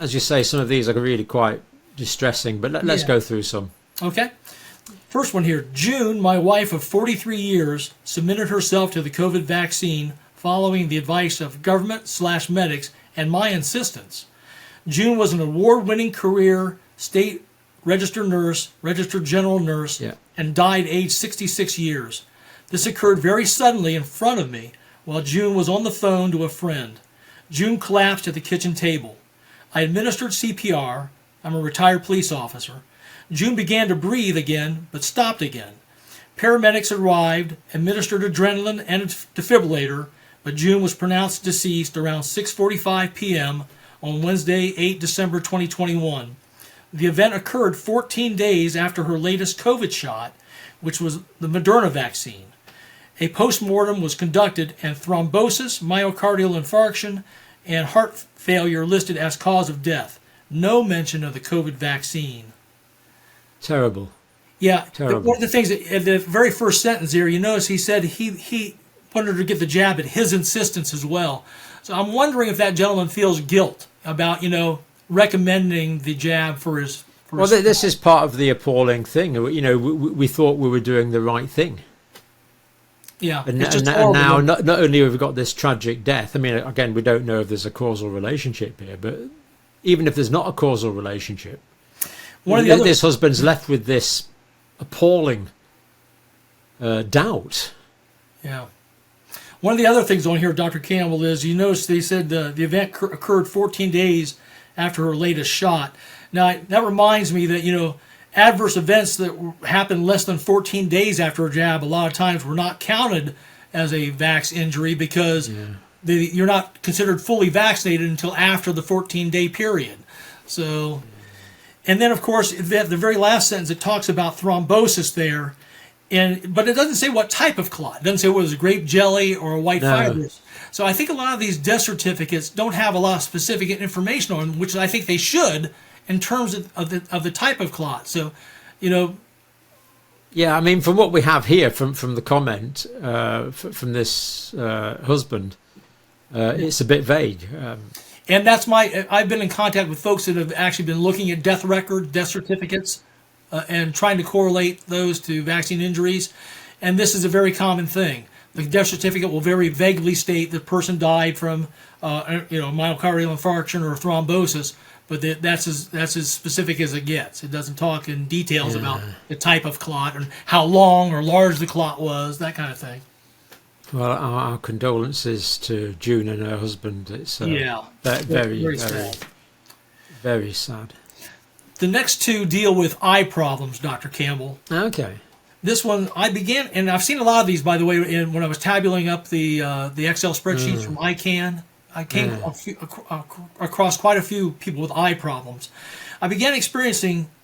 as you say, some of these are really quite distressing, but let's go through some. Okay. First one here. June, my wife of 43 years, submitted herself to the COVID vaccine following the advice of government/medics and my insistence. June was an award-winning career state registered nurse, registered general nurse, and died aged 66 years. This occurred very suddenly in front of me while June was on the phone to a friend. June collapsed at the kitchen table. I administered CPR. I'm a retired police officer. June began to breathe again, but stopped again. Paramedics arrived, administered adrenaline and a defibrillator, but June was pronounced deceased around 6:45 p.m. on Wednesday, 8 December 2021. The event occurred 14 days after her latest COVID shot, which was the Moderna vaccine. A postmortem was conducted and thrombosis, myocardial infarction, and heart failure listed as cause of death. No mention of the COVID vaccine. Terrible. Yeah. Terrible. One of the things, at the very first sentence here, you notice he said he wanted her to get the jab at his insistence as well. So I'm wondering if that gentleman feels guilt about, recommending the jab for his... This is part of the appalling thing. We thought we were doing the right thing. Yeah. And now not only have we got this tragic death, I mean, again, we don't know if there's a causal relationship here, but even if there's not a causal relationship, this husband's left with this appalling doubt. Yeah. One of the other things on here, Dr. Campbell, is you notice they said the event occurred 14 days after her latest shot. Now, that reminds me that, adverse events that happen less than 14 days after a jab, a lot of times were not counted as a vax injury because you're not considered fully vaccinated until after the 14-day period. So... And then, of course, the very last sentence, it talks about thrombosis there, but it doesn't say what type of clot. It doesn't say whether it's grape jelly or a white fibrous. So I think a lot of these death certificates don't have a lot of specific information on them, which I think they should in terms of the type of clot. So, Yeah, I mean, from what we have here from the comment from this husband, it's a bit vague. And I've been in contact with folks that have actually been looking at death record, death certificates, and trying to correlate those to vaccine injuries. And this is a very common thing. The death certificate will very vaguely state the person died from, myocardial infarction or thrombosis, but that's as specific as it gets. It doesn't talk in details about the type of clot and how long or large the clot was, that kind of thing. Well, our condolences to June and her husband. It's very sad. Very sad. The next two deal with eye problems, Dr. Campbell. Okay. This one, I began, and I've seen a lot of these, by the way, when I was tabulating up the Excel spreadsheets from ICANN. I came across quite a few people with eye problems. I began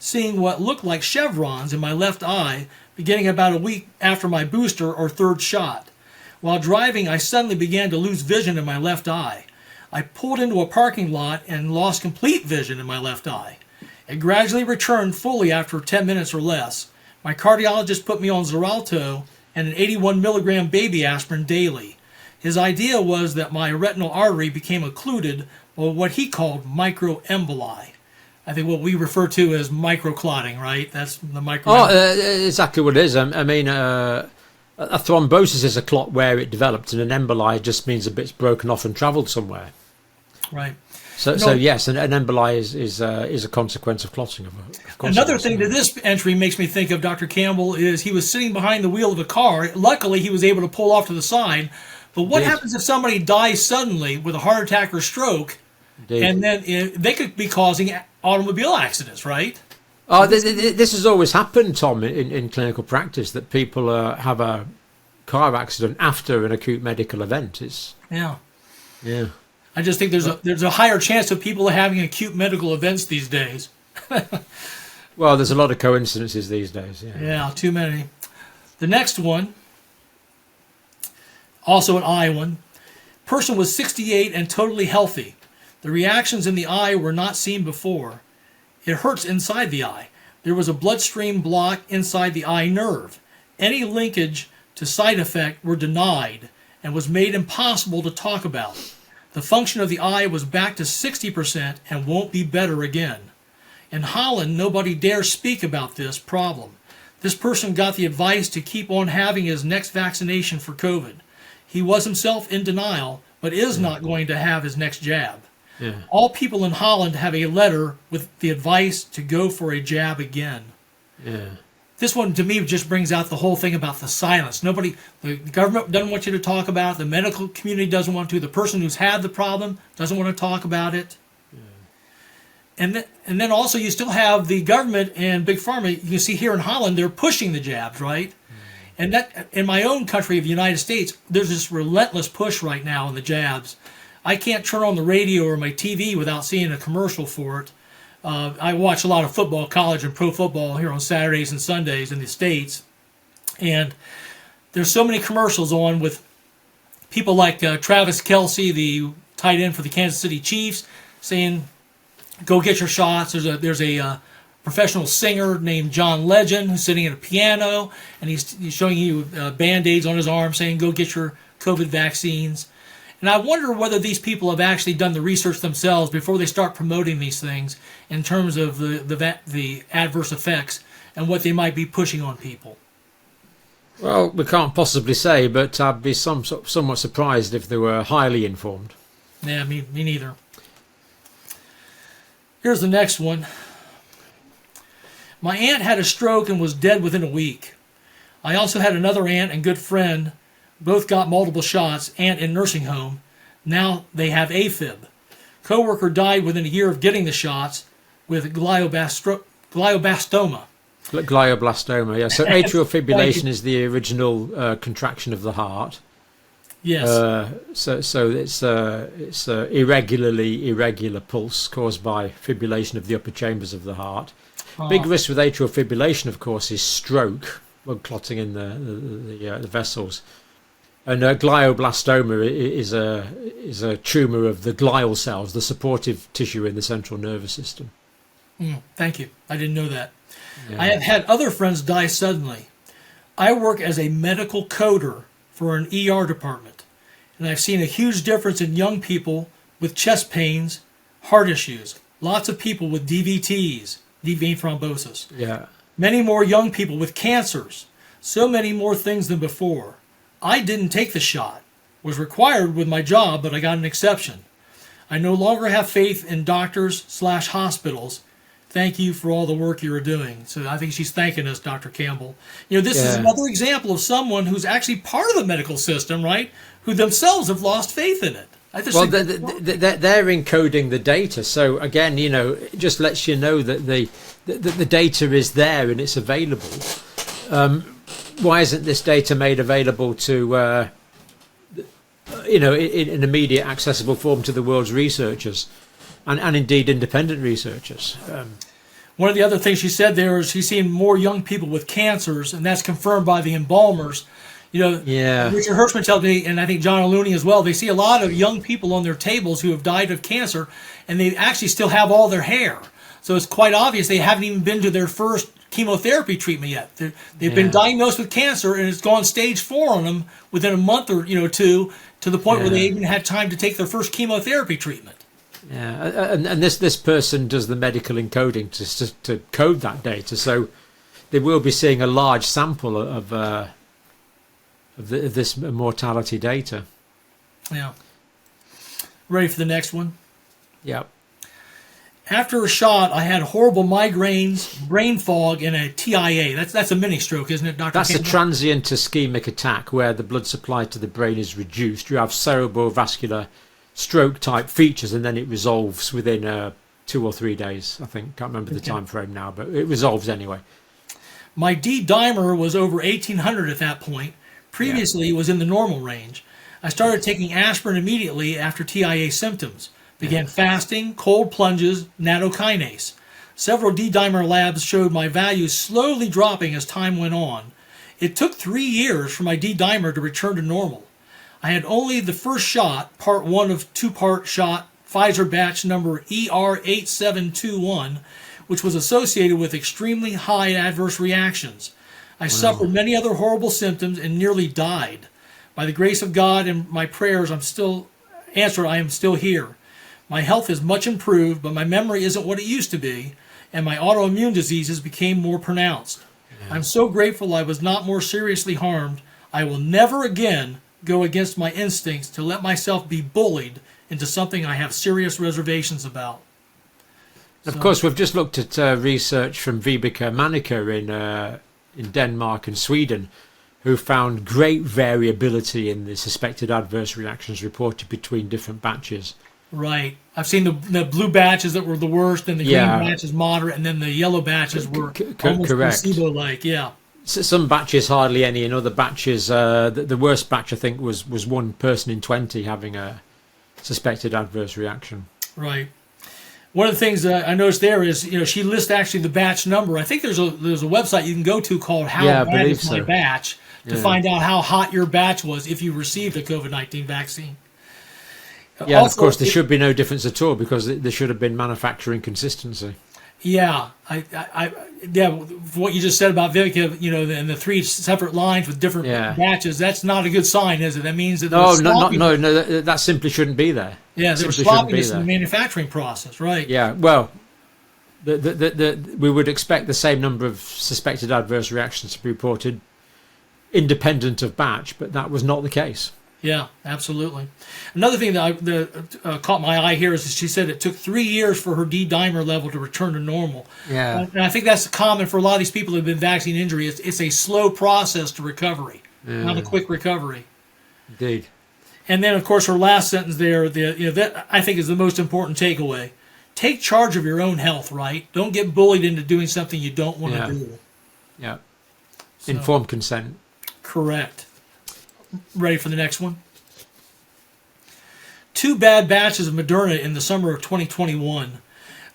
seeing what looked like chevrons in my left eye beginning about a week after my booster or third shot. While driving, I suddenly began to lose vision in my left eye. I pulled into a parking lot and lost complete vision in my left eye. It gradually returned fully after 10 minutes or less. My cardiologist put me on Xarelto and an 81 milligram baby aspirin daily. His idea was that my retinal artery became occluded by what he called microemboli. I think what we refer to as microclotting, right? That's the micro. Exactly what it is. I mean, a thrombosis is a clot where it developed, and an emboli just means a bit's broken off and travelled somewhere. Right. So yes, an emboli is a consequence of clotting. Another thing that this entry makes me think of, Dr. Campbell, is he was sitting behind the wheel of a car. Luckily, he was able to pull off to the side. But what happens if somebody dies suddenly with a heart attack or stroke, and then they could be causing automobile accidents, right? Oh, this has always happened, Tom, in clinical practice, that people have a car accident after an acute medical event. Yeah. I just think there's a higher chance of people having acute medical events these days. Well, there's a lot of coincidences these days. Yeah, too many. The next one, also an eye one. Person was 68 and totally healthy. The reactions in the eye were not seen before. It hurts inside the eye. There was a bloodstream block inside the eye nerve. Any linkage to side effect were denied and was made impossible to talk about. The function of the eye was back to 60% and won't be better again. In Holland, nobody dares speak about this problem. This person got the advice to keep on having his next vaccination for COVID. He was himself in denial, but is not going to have his next jab. Yeah. All people in Holland have a letter with the advice to go for a jab again. Yeah. This one, to me, just brings out the whole thing about the silence. The government doesn't want you to talk about it. The medical community doesn't want to. The person who's had the problem doesn't want to talk about it. Yeah. And then also you still have the government and Big Pharma. You can see here in Holland, they're pushing the jabs, right? And that in my own country of the United States, there's this relentless push right now on the jabs. I can't turn on the radio or my TV without seeing a commercial for it. I watch a lot of football, college and pro football here on Saturdays and Sundays in the States. And there's so many commercials on with people like Travis Kelce, the tight end for the Kansas City Chiefs, saying, go get your shots. There's a professional singer named John Legend who's sitting at a piano, and he's showing you Band-Aids on his arm saying, go get your COVID vaccines. And I wonder whether these people have actually done the research themselves before they start promoting these things in terms of the adverse effects and what they might be pushing on people. Well, we can't possibly say, but I'd be somewhat surprised if they were highly informed. Yeah, me neither. Here's the next one. My aunt had a stroke and was dead within a week. I also had another aunt and good friend. Both got multiple shots, aunt in nursing home. Now they have AFib. Coworker died within a year of getting the shots with glioblastoma. Glioblastoma, yeah. So atrial fibrillation is the original contraction of the heart. Yes. So it's irregular pulse caused by fibrillation of the upper chambers of the heart. Big risk with atrial fibrillation, of course, is stroke, blood clotting in the vessels. And glioblastoma is a tumour of the glial cells, the supportive tissue in the central nervous system. Thank you. I didn't know that. Yeah. I have had other friends die suddenly. I work as a medical coder for an ER department, and I've seen a huge difference in young people with chest pains, heart issues, lots of people with DVTs, deep vein thrombosis. Yeah. Many more young people with cancers, so many more things than before. I didn't take the shot, was required with my job, but I got an exception. I no longer have faith in doctors/hospitals. Thank you for all the work you are doing. So I think she's thanking us, Dr. Campbell. This is another example of someone who's actually part of the medical system, right? Who themselves have lost faith in it. They're encoding the data. So again, it just lets you know that the data is there and it's available. Why isn't this data made available to, in an immediate, accessible form to the world's researchers, and indeed independent researchers? One of the other things she said there is she's seeing more young people with cancers, and that's confirmed by the embalmers. Richard Hirschman tells me, and I think John O'Looney as well, they see a lot of young people on their tables who have died of cancer, and they actually still have all their hair. So it's quite obvious they haven't even been to their first chemotherapy treatment yet. They've been diagnosed with cancer, and it's gone stage 4 on them within a month or two, to the point where they even had time to take their first chemotherapy treatment. Yeah, and this person does the medical encoding to code that data, so they will be seeing a large sample of this mortality data. Yeah. Ready for the next one? Yeah. After a shot, I had horrible migraines, brain fog, and a TIA. That's a mini stroke, isn't it, Dr. That's Campbell? a transient ischemic attack where the blood supply to the brain is reduced. You have cerebrovascular stroke-type features, and then it resolves within 2 or 3 days, I think. Can't remember the time frame now, but it resolves anyway. My D-dimer was over 1,800 at that point. Previously, it was in the normal range. I started taking aspirin immediately after TIA symptoms. Began fasting, cold plunges, nattokinase. Several D-dimer labs showed my values slowly dropping as time went on. It took 3 years for my D-dimer to return to normal. I had only the first shot, part 1 of 2-part shot, Pfizer batch number ER8721, which was associated with extremely high adverse reactions. I suffered many other horrible symptoms and nearly died. By the grace of God and my prayers, I'm still Answer, I am still here. My health is much improved, but my memory isn't what it used to be, and my autoimmune diseases became more pronounced. Yeah. I'm so grateful I was not more seriously harmed. I will never again go against my instincts to let myself be bullied into something I have serious reservations about. Of course, we've just looked at research from Vibeke Manniker in Denmark and Sweden, who found great variability in the suspected adverse reactions reported between different batches. Right. I've seen the blue batches that were the worst, and the green batches moderate, and then the yellow batches were almost placebo-like. Yeah. So some batches hardly any, and other batches, the worst batch I think was one person in 20 having a suspected adverse reaction. Right. One of the things that I noticed there is, she lists actually the batch number. I think there's a website you can go to called How Bad Is My Batch to find out how hot your batch was if you received a COVID-19 vaccine. Yeah, also, of course, there should be no difference at all because there should have been manufacturing consistency. Yeah, what you just said about Vibeke, and the 3 separate lines with different batches, that's not a good sign, is it? That means that no, that simply shouldn't be there. Yeah, there's sloppiness in the manufacturing process, right? Yeah, well, we would expect the same number of suspected adverse reactions to be reported independent of batch, but that was not the case. Yeah, absolutely. Another thing that caught my eye here is that she said it took 3 years for her D-dimer level to return to normal. Yeah. And I think that's common for a lot of these people who have been vaccine injury. It's a slow process to recovery, not a quick recovery. Indeed. And then, of course, her last sentence there, that I think is the most important takeaway. Take charge of your own health, right? Don't get bullied into doing something you don't want to do. Yeah. Informed consent. Correct. Ready for the next one? 2 bad batches of Moderna in the summer of 2021.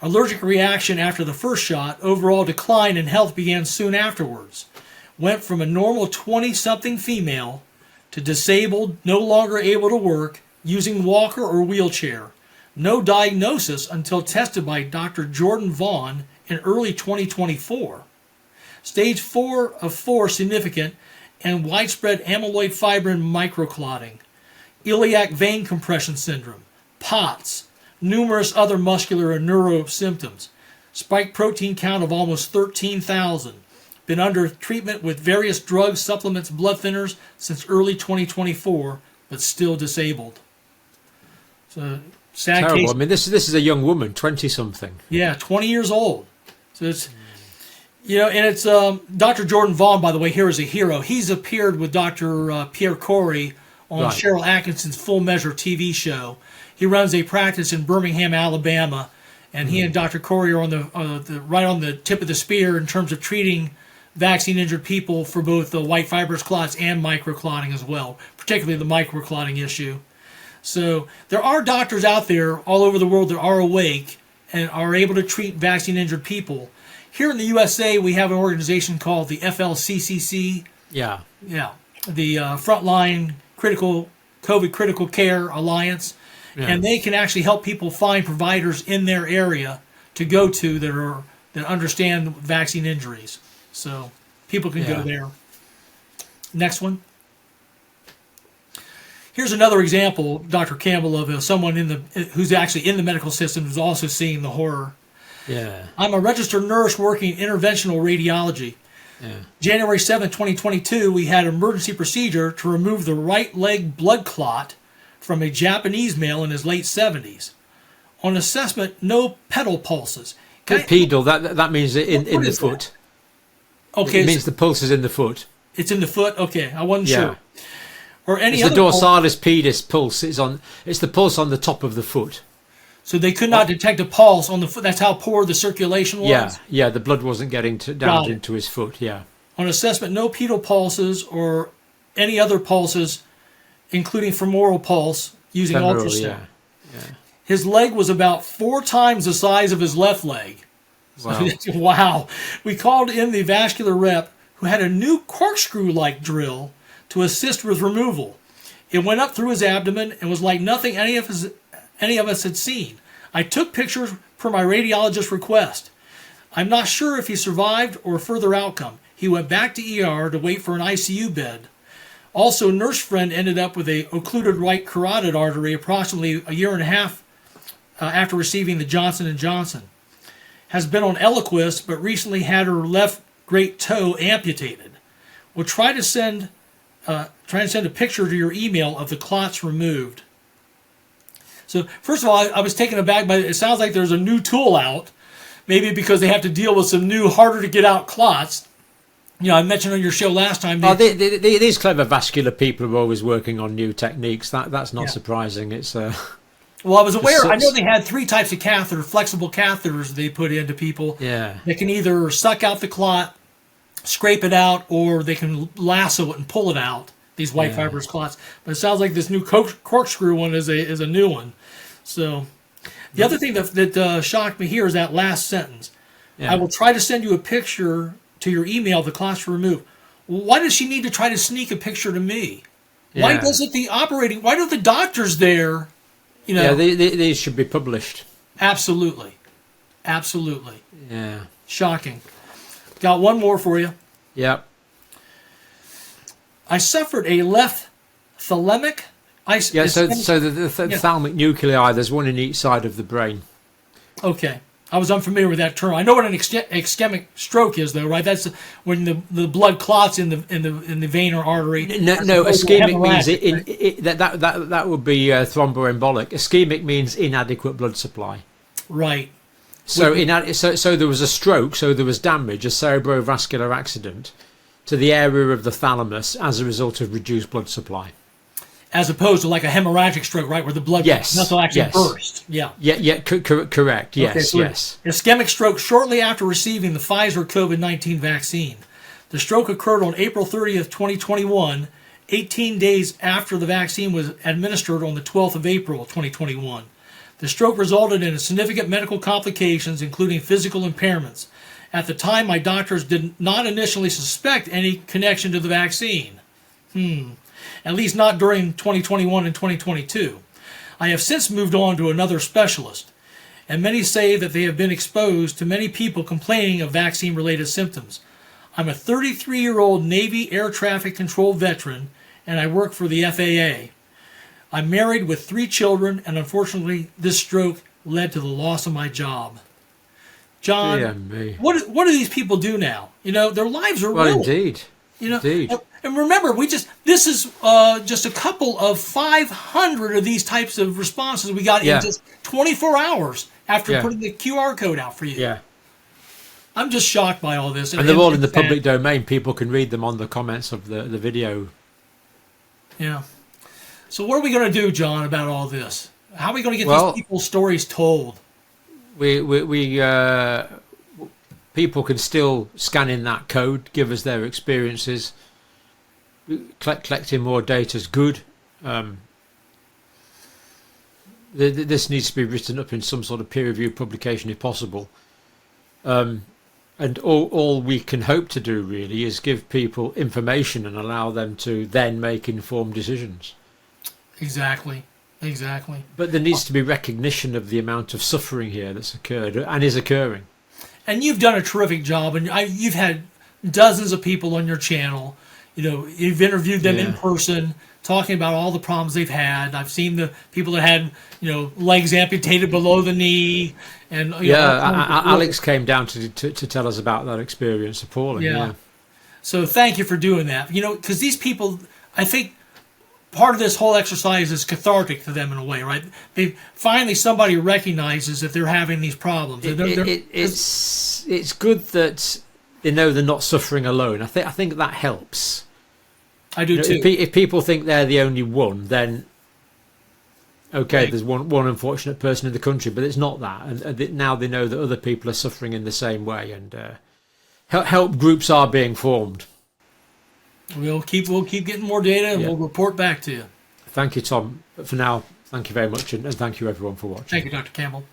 Allergic reaction after the first shot. Overall decline in health began soon afterwards. Went from a normal 20-something female to disabled, no longer able to work, using walker or wheelchair. No diagnosis until tested by Dr. Jordan Vaughn in early 2024. Stage 4 of 4 significant and widespread amyloid fibrin microclotting, iliac vein compression syndrome, POTS, numerous other muscular and neuro symptoms, spike protein count of almost 13,000, been under treatment with various drugs, supplements, blood thinners since early 2024, but still disabled. So sad Terrible. case. I mean, this is a young woman, 20-something. Yeah, 20 years old. So it's... and it's Dr. Jordan Vaughn, by the way, here is a hero. He's appeared with Dr. Pierre Corey on Cheryl Atkinson's Full Measure TV show. He runs a practice in Birmingham, Alabama, and he and Dr. Corey are on right on the tip of the spear in terms of treating vaccine-injured people for both the white fibrous clots and microclotting as well, particularly the microclotting issue. So there are doctors out there all over the world that are awake and are able to treat vaccine-injured people. Here in the USA, we have an organization called the FLCCC. Yeah. Yeah. The Frontline COVID Critical Care Alliance. Yeah. And they can actually help people find providers in their area to go to that understand vaccine injuries. So people can go there. Next one. Here's another example, Dr. Campbell, of someone who's actually in the medical system who's also seeing the horror. Yeah. I'm a registered nurse working in interventional radiology. Yeah. January 7, 2022, we had an emergency procedure to remove the right leg blood clot from a Japanese male in his late 70s. On assessment, no pedal pulses. Pedal, that means in the foot. Okay. It means the pulse is in the foot. It's in the foot? Okay, I wasn't sure. Or any it's other the dorsalis pedis pulse. It's the pulse on the top of the foot. So they could not detect a pulse on the foot. That's how poor the circulation was? Yeah, the blood wasn't getting down into his foot, yeah. On assessment, no pedal pulses or any other pulses, including femoral pulse, using ultrasound. Yeah. His leg was about 4 times the size of his left leg. Wow. Wow. We called in the vascular rep who had a new corkscrew-like drill to assist with removal. It went up through his abdomen and was like nothing any of us had seen. I took pictures per my radiologist's request. I'm not sure if he survived or further outcome. He went back to ER to wait for an ICU bed. Also, nurse friend ended up with a occluded right carotid artery approximately a year and a half after receiving the Johnson & Johnson. Has been on Eliquis, but recently had her left great toe amputated. We'll try to send a picture to your email of the clots removed. So, first of all, I was taken aback by it. Sounds like there's a new tool out, maybe because they have to deal with some new, harder to get out clots. You know, I mentioned on your show last time. These clever vascular people are always working on new techniques. That's not surprising. It's well, I was aware. I know they had 3 types of catheter, flexible catheters they put into people. Yeah. They can either suck out the clot, scrape it out, or they can lasso it and pull it out. These white fibrous clots. But it sounds like this new corkscrew one is a new one. So the other thing that shocked me here is that last sentence. Yeah. I will try to send you a picture to your email of the clots removed. Why does she need to try to sneak a picture to me? Yeah. Why don't the doctors there, you know? Yeah, these should be published. Absolutely. Absolutely. Yeah. Shocking. Got one more for you. Yep. I suffered a left thalamic. So the thalamic nuclei, there's one in each side of the brain. Okay. I was unfamiliar with that term. I know what an ischemic stroke is, though, right? That's when the blood clots in the vein or artery. No, ischemic means that would be thromboembolic. Ischemic means inadequate blood supply. Right. So there was a stroke, so there was damage, a cerebrovascular accident to the area of the thalamus as a result of reduced blood supply. As opposed to like a hemorrhagic stroke, right, where the blood vessel actually burst. Yeah. Correct. Yes, okay, so yes. Ischemic stroke shortly after receiving the Pfizer COVID-19 vaccine. The stroke occurred on April 30th, 2021, 18 days after the vaccine was administered on the 12th of April, 2021. The stroke resulted in significant medical complications, including physical impairments. At the time, my doctors did not initially suspect any connection to the vaccine. At least not during 2021 and 2022. I have since moved on to another specialist, and many say that they have been exposed to many people complaining of vaccine-related symptoms. I'm a 33-year-old Navy air traffic control veteran, and I work for the FAA. I'm married with 3 children, and unfortunately, this stroke led to the loss of my job. John, what do these people do now? You know, their lives are ruined. Well, indeed. You know, indeed. And remember, this is just a couple of 500 of these types of responses we got in just 24 hours after putting the QR code out for you. Yeah. I'm just shocked by all this. And they're all in the public domain. People can read them on the comments of the video. Yeah. So what are we going to do, John, about all this? How are we going to get these people's stories told? People can still scan in that code, give us their experiences. Collecting more data is good. This needs to be written up in some sort of peer-reviewed publication if possible. And all we can hope to do really is give people information and allow them to then make informed decisions. Exactly. But there needs to be recognition of the amount of suffering here that's occurred and is occurring. And you've done a terrific job, and you've had dozens of people on your channel. You know, you've interviewed them in person, talking about all the problems they've had. I've seen the people that had, legs amputated below the knee, and Alex came down to tell us about that experience. Appalling. Yeah. So thank you for doing that. Because these people, I think, part of this whole exercise is cathartic to them in a way, right? Finally somebody recognizes that they're having these problems. It's good that they know they're not suffering alone. I think that helps. I do too. If people think they're the only one, then okay, there's one unfortunate person in the country, but it's not that. And now they know that other people are suffering in the same way, and help groups are being formed. We'll keep getting more data, and we'll report back to you. Thank you, Tom. But for now, thank you very much, and thank you everyone for watching. Thank you, Dr. Campbell.